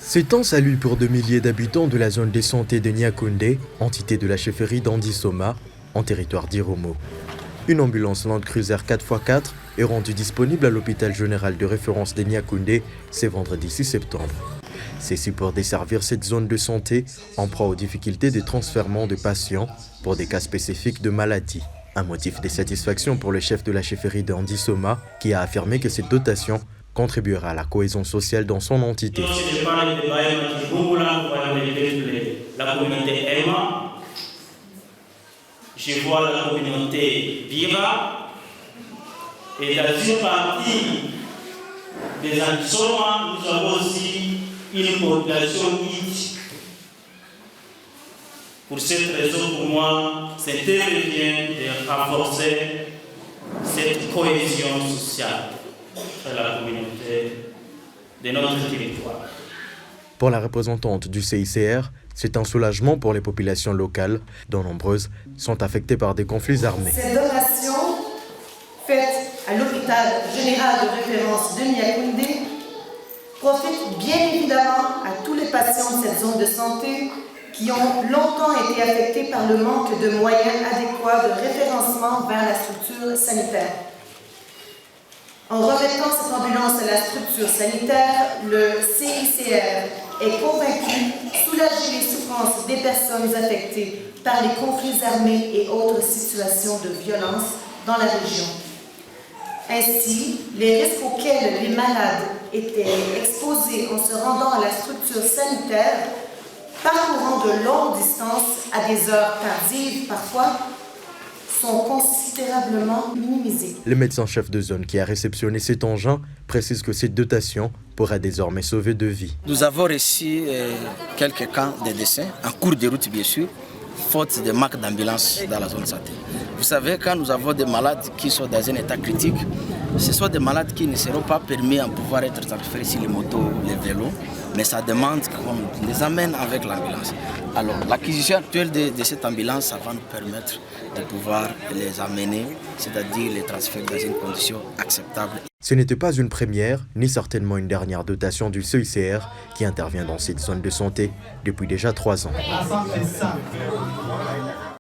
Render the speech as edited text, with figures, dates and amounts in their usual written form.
C'est un salut pour de milliers d'habitants de la zone de santé de Niakoundé, entité de la chefferie d'Andissoma, en territoire d'Iromo. Une ambulance Land Cruiser 4x4 est rendue disponible à l'hôpital général de référence de Niakoundé ce vendredi 6 septembre. C'est pour desservir cette zone de santé en proie aux difficultés de transfèrement de patients pour des cas spécifiques de maladie. Un motif de satisfaction pour le chef de la chefferie d'Andissoma qui a affirmé que cette dotation contribuera à la cohésion sociale dans son entité. La communauté aima, je vois la communauté vivra, et dans une partie des Andissoma, nous avons aussi une population guide. Pour cette raison, pour moi, c'est bien de renforcer cette cohésion sociale dans la communauté de notre territoire. Pour la représentante du CICR, c'est un soulagement pour les populations locales, dont nombreuses sont affectées par des conflits armés. Cette donation, faite à l'hôpital général de référence de Niakoundé, profite bien évidemment à tous les patients de cette zone de santé qui ont longtemps été affectés par le manque de moyens adéquats de référencement vers la structure sanitaire. En remettant cette ambulance à la structure sanitaire, le CICR est convaincu de soulager les souffrances des personnes affectées par les conflits armés et autres situations de violence dans la région. Ainsi, les risques auxquels les malades étaient exposés en se rendant à la structure sanitaire, parcourant de longues distances à des heures tardives parfois, sont considérablement minimisés. Le médecin-chef de zone qui a réceptionné cet engin précise que cette dotation pourra désormais sauver de vies. Nous avons reçu quelques cas de décès, en cours de route bien sûr, faute de manque d'ambulance dans la zone de santé. Vous savez, quand nous avons des malades qui sont dans un état critique, ce sont des malades qui ne seront pas permis de pouvoir être transférés sur les motos, les vélos, mais ça demande qu'on les amène avec l'ambulance. Alors, l'acquisition actuelle de cette ambulance, ça va nous permettre de pouvoir les amener, c'est-à-dire les transférer dans une condition acceptable. Ce n'était pas une première, ni certainement une dernière dotation du CICR qui intervient dans cette zone de santé depuis déjà 3 ans.